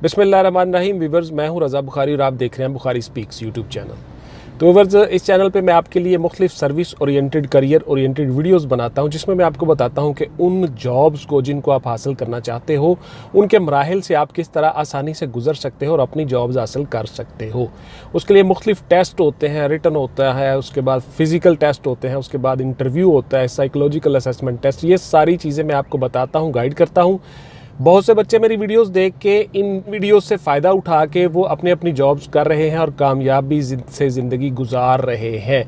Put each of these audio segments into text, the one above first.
बिस्मिल्लाहिर्रहमानिर्रहीम। व्यूअर्स, मैं हूं रज़ा बुखारी और आप देख रहे हैं बुखारी स्पीक्स यूट्यूब चैनल। तो व्यूअर्स, इस चैनल पे मैं आपके लिए मुख्तलिफ service oriented, career oriented videos बनाता हूं, जिसमें मैं आपको बताता हूं कि उन जॉब्स को जिनको आप हासिल करना चाहते हो, उनके मराहिल से आप किस तरह आसानी से गुजर सकते हो और अपनी जॉब्स हासिल कर सकते हो। उसके लिए मुख्तलिफ टेस्ट होते हैं, रिटन होता है, उसके बाद फिज़िकल टेस्ट होते हैं, उसके बाद इंटरव्यू होता है, साइकोलॉजिकल असेसमेंट टेस्ट। ये सारी चीज़ें मैं आपको बताता हूँ, गाइड करता हूँ। बहुत से बच्चे मेरी वीडियोस देख के, इन वीडियोस से फ़ायदा उठा के वो अपनी अपनी जॉब्स कर रहे हैं और कामयाबी से ज़िंदगी गुजार रहे हैं,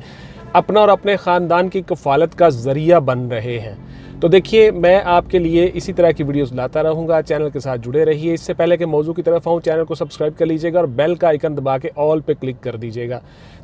अपना और अपने ख़ानदान की कफ़ालत का ज़रिया बन रहे हैं। तो देखिए, मैं आपके लिए इसी तरह की वीडियोस लाता रहूँगा। चैनल के साथ जुड़े रहिए। इससे पहले कि मौजू की तरफ आऊँ, चैनल को सब्सक्राइब कर लीजिएगा और बेल का आइकन दबा के ऑल पे क्लिक कर दीजिएगा,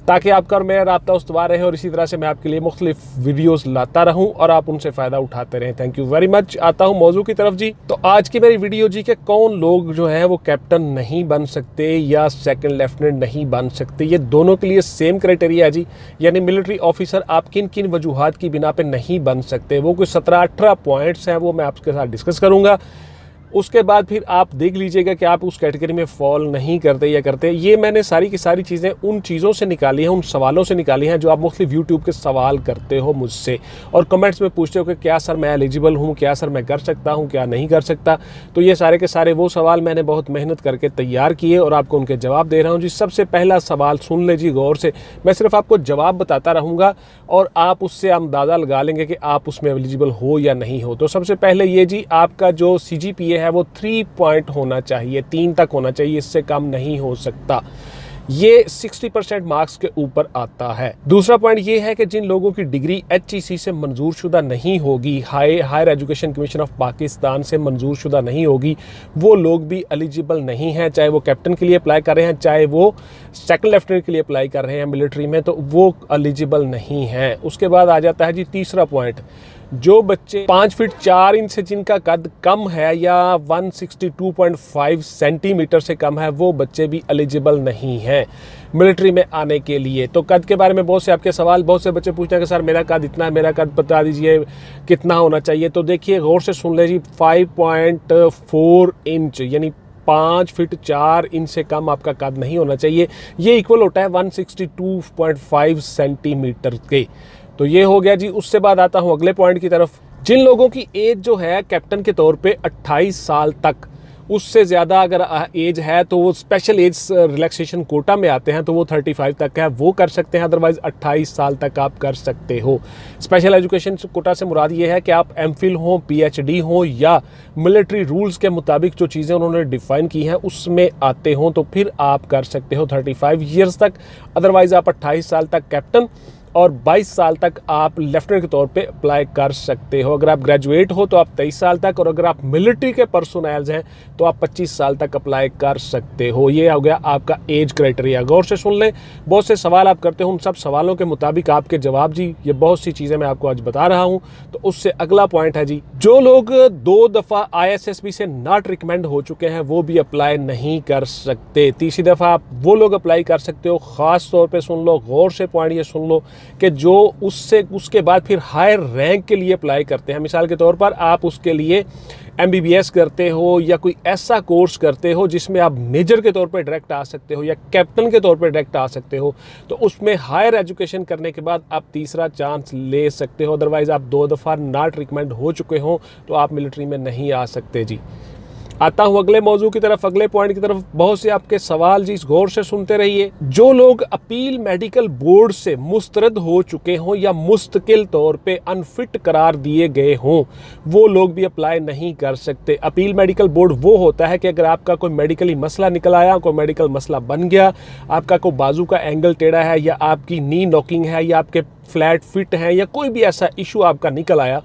ताकि आपका और मेरा राब्ता उस्तवार रहे और इसी तरह से मैं आपके लिए मुख्तलिफ वीडियोस लाता रहूं और आप उनसे फ़ायदा उठाते रहें। Thank you very much. आता हूं मौजू की तरफ जी। तो आज की मेरी वीडियो जी के कौन लोग जो है वो कैप्टन नहीं बन सकते या सेकंड लेफ्टिनेंट नहीं बन सकते, ये दोनों के लिए सेम क्राइटेरिया है जी। यानी मिलिट्री ऑफिसर आप किन किन वजूहात की बिना पे नहीं बन सकते, वो कुछ 17-18 पॉइंट्स हैं, वो मैं आपके साथ डिस्कस करूँगा। उसके बाद फिर आप देख लीजिएगा कि आप उस कैटेगरी में फॉल नहीं करते या करते। ये मैंने सारी की सारी चीज़ें उन चीज़ों से निकाली हैं, उन सवालों से निकाली हैं जो आप मुख्तलिफ यूट्यूब के सवाल करते हो मुझसे और कमेंट्स में पूछते हो कि क्या सर मैं एलिजिबल हूँ, क्या सर मैं कर सकता हूँ, क्या नहीं कर सकता। तो ये सारे के सारे वो सवाल मैंने बहुत मेहनत करके तैयार किए और आपको उनके जवाब दे रहा हूँ जी। सबसे पहला सवाल सुन ले जी गौर से, मैं सिर्फ आपको जवाब बताता रहूँगा और आप उससे अंदाज़ा लगा लेंगे कि आप उसमें एलिजिबल हो या नहीं हो। तो सबसे पहले ये जी, आपका जो CGPA है वो 3 पॉइंट होना चाहिए, 3 तक होना चाहिए, इससे कम नहीं हो सकता। ये 60% मार्क्स के ऊपर आता है। दूसरा पॉइंट ये है कि जिन लोगों की डिग्री HEC से मंजूर शुदा नहीं होगी, higher education commission of Pakistan से मंजूर शुदा नहीं होगी, वो लोग भी एलिजिबल नहीं हैं। चाहे वो कैप्टन के लिए अप्लाई कर रहे हैं, चाहे वो सेकंड लेफ्टिनेंट के लिए अप्लाई कर रहे हैं मिलिट्री में, तो वो एलिजिबल नहीं हैं। उसके बाद आ जाता है जी तीसरा पॉइंट, जो बच्चे 5 फीट 4 इंच से जिनका कद कम है या 162.5 सेंटीमीटर से कम है, वो बच्चे भी एलिजिबल नहीं हैं मिलिट्री में आने के लिए। तो कद के बारे में बहुत से आपके सवाल, बहुत से बच्चे पूछते हैं कि सर मेरा कद इतना है, मेरा कद बता दीजिए कितना होना चाहिए। तो देखिए गौर से सुन ले जी, 5.4 इंच यानी 5 फीट 4 इंच से कम आपका कद नहीं होना चाहिए। ये इक्वल होता है 162.5 सेंटीमीटर के। तो ये हो गया जी। उससे बाद आता हूँ अगले पॉइंट की तरफ। जिन लोगों की एज जो है कैप्टन के तौर पे 28 साल तक, उससे ज़्यादा अगर एज है तो वो स्पेशल एज रिलैक्सेशन कोटा में आते हैं, तो वो 35 तक है, वो कर सकते हैं। अदरवाइज़ 28 साल तक आप कर सकते हो। स्पेशल एजुकेशन कोटा से मुराद ये है कि आप MPhil हो, PhD हो या मिलिट्री रूल्स के मुताबिक जो चीज़ें उन्होंने डिफ़ाइन की हैं उसमें आते हों, तो फिर आप कर सकते हो 35 ईयर्स तक। अदरवाइज़ आप 28 साल तक कैप्टन और 22 साल तक आप लेफ्टिनेंट के तौर पे अप्लाई कर सकते हो। अगर आप ग्रेजुएट हो तो आप 23 साल तक, और अगर आप मिलिट्री के पर्सोनल्स हैं तो आप 25 साल तक अप्लाई कर सकते हो। ये हो गया आपका एज क्राइटेरिया। गौर से सुन लें, बहुत से सवाल आप करते हो, उन सब सवालों के मुताबिक आपके जवाब जी। ये बहुत सी चीज़ें मैं आपको आज बता रहा हूँ। तो उससे अगला पॉइंट है जी, जो लोग 2 दफ़ा ISSB से नॉट रिकमेंड हो चुके हैं वो भी अप्लाई नहीं कर सकते। तीसरी दफ़ा आप वो लोग अप्लाई कर सकते हो। ख़ास तौर पर सुन लो, गौर से पॉइंट ये सुन लो कि जो उसके बाद फिर हायर रैंक के लिए अप्लाई करते हैं। मिसाल के तौर पर आप उसके लिए MBBS करते हो या कोई ऐसा कोर्स करते हो जिसमें आप मेजर के तौर पे डायरेक्ट आ सकते हो या कैप्टन के तौर पे डायरेक्ट आ सकते हो, तो उसमें हायर एजुकेशन करने के बाद आप तीसरा चांस ले सकते हो। अदरवाइज़ आप 2 दफ़ा नॉट रिकमेंड हो चुके हो तो आप मिलिट्री में नहीं आ सकते जी। आता हूँ अगले मौजू की तरफ, अगले पॉइंट की तरफ। बहुत से आपके सवाल जी, गौर से सुनते रहिए। जो लोग अपील मेडिकल बोर्ड से मुस्तरद हो चुके हों या मुस्तकिल तौर पे अनफिट करार दिए गए हों, वो लोग भी अप्लाई नहीं कर सकते। अपील मेडिकल बोर्ड वो होता है कि अगर आपका कोई मेडिकली मसला निकल आया, कोई मेडिकल मसला बन गया, आपका कोई बाजू का एंगल टेढ़ा है या आपकी नी नॉकिंग है या आपके फ्लैट फिट हैं या कोई भी ऐसा इशू आपका निकल आया,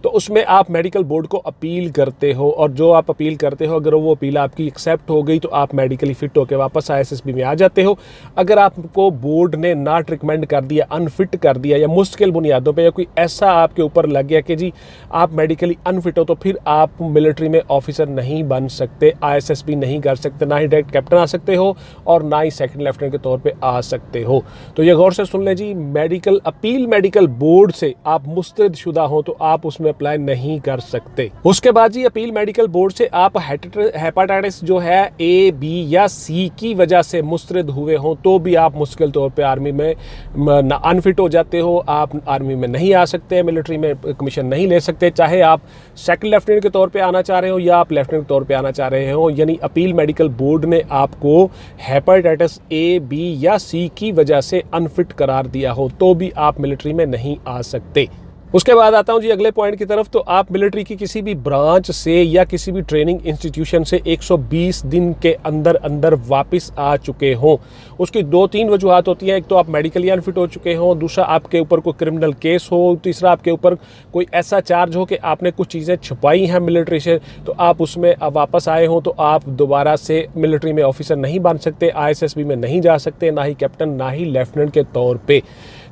तो उसमें आप मेडिकल बोर्ड को अपील करते हो। और जो आप अपील करते हो, अगर वो अपील आपकी एक्सेप्ट हो गई तो आप मेडिकली फिट होकर वापस ISSB में आ जाते हो। अगर आपको बोर्ड ने नॉट रिकमेंड कर दिया, अनफिट कर दिया या मुश्किल बुनियादों पे या कोई ऐसा आपके ऊपर लग गया कि जी आप मेडिकली अनफिट हो, तो फिर आप मिलिट्री में ऑफिसर नहीं बन सकते, ISSB नहीं कर सकते, ना ही डायरेक्ट कैप्टन आ सकते हो और ना ही सेकंड लेफ्टिनेंट के तौर पर आ सकते हो। तो ये गौर से सुन लें जी, मेडिकल अपील मेडिकल बोर्ड से आप मुस्तरद शुदा हो तो आप उसमें अप्लाई नहीं कर सकते। उसके बाद जी अपील मेडिकल बोर्ड से आप हेपेटाइटिस जो है ए, बी या सी की वजह से मुस्तरद हुए हों तो भी आप मुश्किल तौर पे आर्मी में अनफिट हो जाते हो, आप आर्मी में नहीं आ सकते, मिलिट्री में कमीशन नहीं ले सकते, चाहे आप सेकंड लेफ्टिनेंट के तौर पे आना चाह रहे हो या आप लेफ्टिनेंट के तौर पे आना चाह रहे हो। यानी अपील मेडिकल बोर्ड ने आपको हेपेटाइटिस ए, बी या सी की वजह से अनफिट करार दिया हो तो भी आप मिलिट्री में नहीं आ सकते। उसके बाद आता हूं जी अगले पॉइंट की तरफ। तो आप मिलिट्री की किसी भी ब्रांच से या किसी भी ट्रेनिंग इंस्टीट्यूशन से 120 दिन के अंदर अंदर वापस आ चुके हों। उसकी 2-3 वजूहत होती हैं। एक तो आप मेडिकली अनफिट हो चुके हों, दूसरा आपके ऊपर कोई क्रिमिनल केस हो, तीसरा आपके ऊपर कोई ऐसा चार्ज हो कि आपने कुछ चीज़ें छुपाई हैं मिलिट्री से, तो आप उसमें वापस आए हों तो आप दोबारा से मिलिट्री में ऑफिसर नहीं बन सकते, ISSB में नहीं जा सकते, ना ही कैप्टन ना ही लेफ्टिनेंट के तौर पे।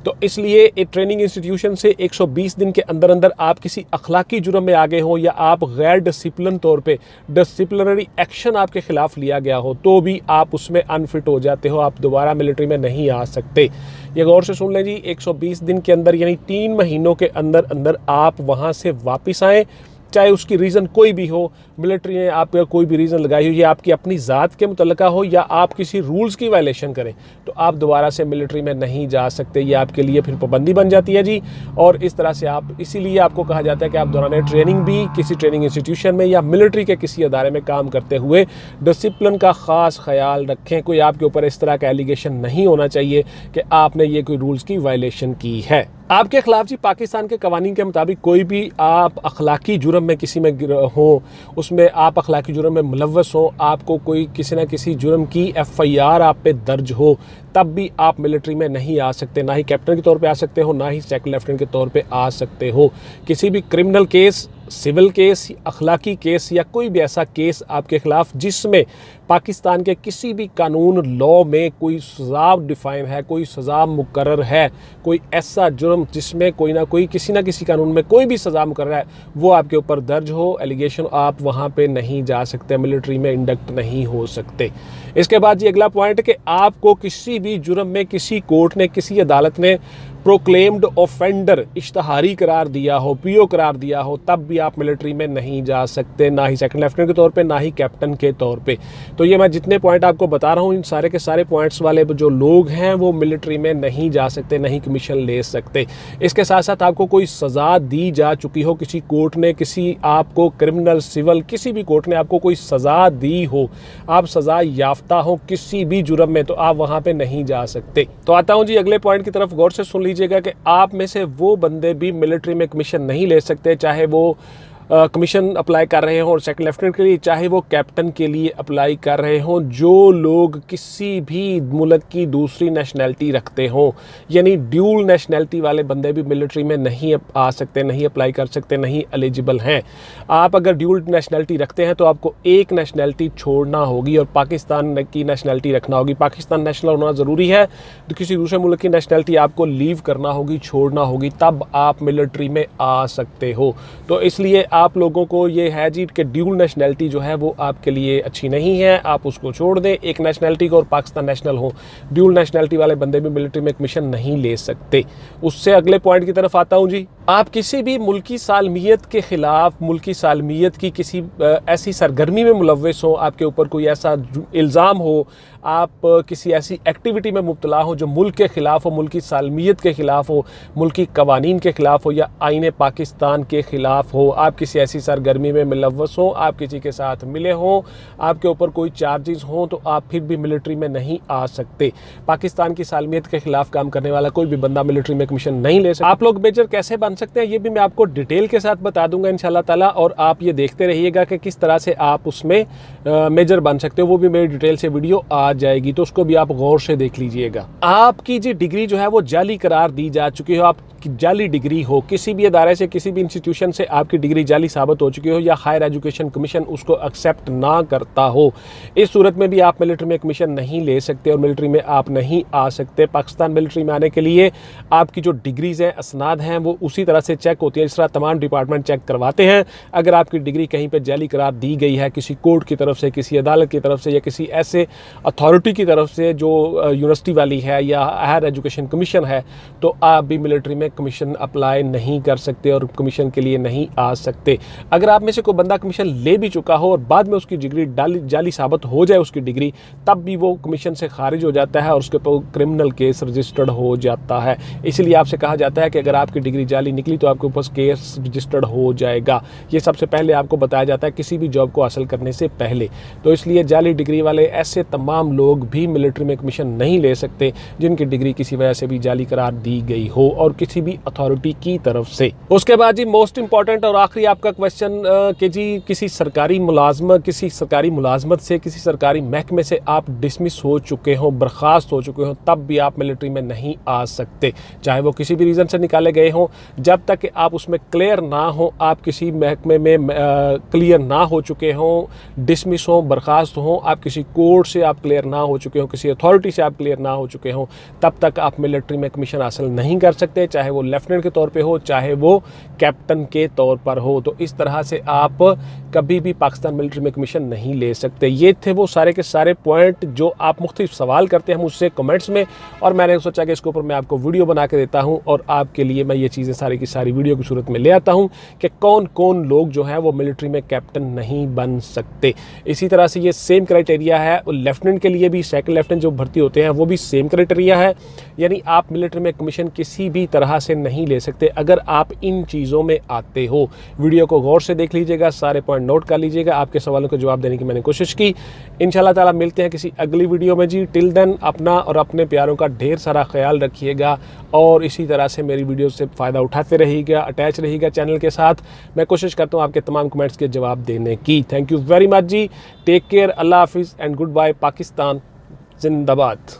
तो इसलिए एक ट्रेनिंग इंस्टीट्यूशन से 120 दिन के अंदर अंदर आप किसी अखलाकी जुर्म में आ गए हो या आप गैर डिसिप्लिन तौर पे डिसिप्लिनरी एक्शन आपके खिलाफ लिया गया हो तो भी आप उसमें अनफिट हो जाते हो, आप दोबारा मिलिट्री में नहीं आ सकते। ये गौर से सुन लें जी, 120 दिन के अंदर यानी 3 महीनों के अंदर अंदर आप वहाँ से वापस आएँ, चाहे उसकी रीज़न कोई भी हो, मिलिट्री ने आपका कोई भी रीज़न लगाई हो, ये आपकी अपनी ज़ात के मुतल्लिका हो या आप किसी रूल्स की वायलेशन करें, तो आप दोबारा से मिलिट्री में नहीं जा सकते। ये आपके लिए फिर पाबंदी बन जाती है जी। और इस तरह से आप, इसीलिए आपको कहा जाता है कि आप दौरान ट्रेनिंग भी किसी ट्रेनिंग इंस्टीट्यूशन में या मिलिट्री के किसी अदारे में काम करते हुए डिसिप्लिन का ख़ास ख्याल रखें। कोई आपके ऊपर इस तरह का एलिगेशन नहीं होना चाहिए कि आपने ये कोई रूल्स की वायलेशन की है। आपके खिलाफ जी पाकिस्तान के कवानीन के मुताबिक कोई भी आप अखलाकी जुर्म में किसी में हो, उसमें आप अखलाकी जुर्म में मुलव्वस हो, आपको कोई किसी न किसी जुर्म की FIR आप पे दर्ज हो, तब भी आप मिलिट्री में नहीं आ सकते। ना ही कैप्टन के तौर पे आ सकते हो, ना ही सेकंड लेफ्टिनेंट के तौर पे आ सकते हो। किसी भी क्रिमिनल केस, सिविल केस, अखलाकी केस या कोई भी ऐसा केस आपके खिलाफ जिसमें पाकिस्तान के किसी भी कानून लॉ में कोई सज़ा डिफ़ाइन है, कोई सज़ा मुकर्रर है, कोई ऐसा जुर्म जिसमें कोई ना कोई किसी ना किसी कानून में कोई भी सज़ा मुकर्रर है, वो आपके ऊपर दर्ज हो, एलिगेशन, आप वहाँ पे नहीं जा सकते, मिलिट्री में इंडक्ट नहीं हो सकते। इसके बाद जी अगला पॉइंट कि आपको किसी भी जुर्म में किसी कोर्ट ने, किसी अदालत ने प्रोक्लेम्ड ऑफेंडर इश्तहारी करार दिया हो, PO करार दिया हो, तब भी आप मिलिट्री में नहीं जा सकते, ना ही सेकंड लेफ्टिनेंट के तौर पे, ना ही कैप्टन के तौर पे। तो ये मैं जितने पॉइंट आपको बता रहा हूँ, इन सारे के सारे पॉइंट्स वाले जो लोग हैं वो मिलिट्री में नहीं जा सकते, नहीं कमीशन ले सकते। इसके साथ साथ आपको कोई सज़ा दी जा चुकी हो, किसी कोर्ट ने, किसी आपको क्रिमिनल, सिविल, किसी भी कोर्ट ने आपको कोई सज़ा दी हो, आप सज़ा याफ्ता हो किसी भी जुर्म में, तो आप वहाँ पे नहीं जा सकते। तो आता हूँ जी अगले पॉइंट की तरफ। गौर से सुन लीजिएगा कि आप में से वो बंदे भी मिलिट्री में कमीशन नहीं ले सकते, चाहे वो कमीशन अप्लाई कर रहे हों और सेकंड लेफ्टिनेंट के लिए, चाहे वो कैप्टन के लिए अप्लाई कर रहे हों, जो लोग किसी भी मुल्क की दूसरी नेशनैलिटी रखते हों। यानी ड्यूल नेशनैलिटी वाले बंदे भी मिलिट्री में नहीं आ सकते, नहीं अप्लाई कर सकते, नहीं एलिजिबल हैं। आप अगर ड्यूल नेशनैलिटी रखते हैं तो आपको एक नेशनैलिटी छोड़ना होगी और पाकिस्तान की नेशनैलिटी रखना होगी। पाकिस्तान नेशनल होना ज़रूरी है, तो किसी दूसरे मुल्क की नेशनैलिटी आपको लीव करना होगी, छोड़ना होगी, तब आप मिलिट्री में आ सकते हो। तो इसलिए आप लोगों को ये है जी कि ड्यूल नेशनैलिटी जो है वो आपके लिए अच्छी नहीं है, आप उसको छोड़ दें। एक नेशनैलिटी को और पाकिस्तान नेशनल हो, ड्यूल नेशनैलिटी वाले बंदे भी मिलिट्री में कमीशन नहीं ले सकते। उससे अगले पॉइंट की तरफ आता हूँ जी। आप किसी भी मुल्की सालमियत के ख़िलाफ़, मुल्की सालमियत की किसी ऐसी सरगर्मी में मुलव्वस हो, आपके ऊपर कोई ऐसा इल्ज़ाम हो, आप किसी ऐसी एक्टिविटी में मुब्तला हो जो मुल्क के ख़िलाफ़ हो, मुल्की सालमियत के ख़िलाफ़ हो, मुल्की कवानीन के ख़िलाफ़ हो या आईने पाकिस्तान के ख़िलाफ़ हो, आप किसी ऐसी सरगर्मी में मुलव्वस हो, आप किसी के साथ मिले हों, आपके ऊपर कोई चार्जेस हों, तो आप फिर भी मिलिट्री में नहीं आ सकते। पाकिस्तान की सालमियत के ख़िलाफ़ काम करने वाला कोई भी बंदा मिलिट्री में कमीशन नहीं ले सकता। आप लोग मेजर कैसे बन सकते हैं ये भी मैं आपको डिटेल के साथ बता दूंगा इंशाल्लाह ताला, और आप ये देखते रहिएगा कि किस तरह से आप उसमें मेजर बन सकते हो। वो भी मेरी डिटेल से वीडियो आ जाएगी, तो उसको भी आप गौर से देख लीजिएगा। आपकी जो डिग्री जो है वो जाली करार दी जा चुकी हो, आपकी जाली डिग्री हो, किसी भी अदारे से, किसी भी इंस्टीट्यूशन से आपकी डिग्री जाली साबित हो चुकी हो या हायर एजुकेशन कमीशन उसको एक्सेप्ट ना करता हो, इस सूरत में भी आप मिलिट्री में कमीशन नहीं ले सकते और मिलिट्री में आप नहीं आ सकते। पाकिस्तान मिलिट्री में आने के लिए आपकी जो डिग्रीज़ हैं, असनाद हैं, वो उसी तरह से चेक होती है जिस तरह तमाम डिपार्टमेंट चेक करवाते हैं। अगर आपकी डिग्री कहीं पर जाली करार दी गई है किसी कोर्ट की तरफ से, किसी अदालत की तरफ से या किसी ऐसे अथॉरिटी की तरफ से जो यूनिवर्सिटी वाली है या हायर एजुकेशन कमीशन है, तो आप भी मिलिट्री में कमीशन अप्लाई नहीं कर सकते और कमीशन के लिए नहीं आ सकते। अगर आप में से कोई बंदा कमीशन ले भी चुका हो और बाद में उसकी डिग्री जाली साबित हो जाए उसकी डिग्री, तब भी वो कमीशन से खारिज हो जाता है और उसके ऊपर क्रिमिनल केस रजिस्टर्ड हो जाता है। इसलिए आपसे कहा जाता है कि अगर आपकी डिग्री जाली निकली तो आपके ऊपर केस रजिस्टर्ड हो जाएगा। ये सबसे पहले आपको बताया जाता है किसी भी जॉब को हासिल करने से पहले। तो इसलिए जाली डिग्री वाले ऐसे तमाम लोग भी मिलिट्री में कमीशन नहीं ले सकते जिनकी डिग्री किसी वजह से भी जाली करार दी गई हो और किसी भी अथॉरिटी की तरफ से। उसके बाद जी मोस्ट इंपॉर्टेंट और आखिरी आपका क्वेश्चन कि जी किसी सरकारी मुलाजमत से, किसी सरकारी महकमे से आप डिसमिस हो चुके हो, बर्खास्त हो चुके हो, तब भी आप मिलिट्री में नहीं आ सकते, चाहे वो किसी भी रीज़न से निकाले गए हों। जब तक कि आप उसमें क्लियर ना हो, आप किसी महकमे में क्लियर ना हो चुके हों, डिसमिस हो, बर्खास्त हो, आप किसी कोर्ट से आप क्लियर ना हो चुके हो, किसी अथॉरिटी से आप क्लियर ना हो चुके हो, तब तक आप मिलिट्री में कमीशन हासिल नहीं कर सकते, चाहे वो लेफ्टिनेंट के तौर पे हो, चाहे वो कैप्टन के तौर पर हो। तो इस तरह से आप कभी भी पाकिस्तान मिलिट्री में कमीशन नहीं ले सकते। ये थे वो सारे के सारे पॉइंट जो आप मुख्तलिफ सवाल करते हैं मुझसे कमेंट्स में, और मैंने सोचा कि इसके ऊपर मैं आपको वीडियो बना के देता हूं और आपके लिए मैं ये चीज़ें सारी की सारी वीडियो की सूरत में ले आता हूं कि कौन कौन लोग जो हैं वो मिलिट्री में कैप्टन नहीं बन सकते। इसी तरह से ये सेम क्राइटेरिया है लेफ्टिनेंट के लिए भी, सेकंड लेफ्टिनेंट जो भर्ती होते हैं वो भी सेम क्राइटेरिया है, यानी आप मिलिट्री में कमीशन किसी भी तरह से नहीं ले सकते अगर आप इन चीज़ों में आते हो। वीडियो को गौर से देख लीजिएगा, सारे पॉइंट नोट कर लीजिएगा, आपके सवालों का जवाब देने की मैंने कोशिश की। इंशाल्लाह ताला मिलते हैं किसी अगली वीडियो में जी। टिल देन अपना और अपने प्यारों का ढेर सारा ख्याल रखिएगा और इसी तरह से मेरी वीडियो से फ़ायदा उठाते रहिएगा, अटैच रहिएगा चैनल के साथ। मैं कोशिश करता हूँ आपके तमाम कमेंट्स के जवाब देने की। Thank you very much ji. Take care, अल्लाह हाफिज़ एंड गुड बाय। पाकिस्तान जिंदाबाद।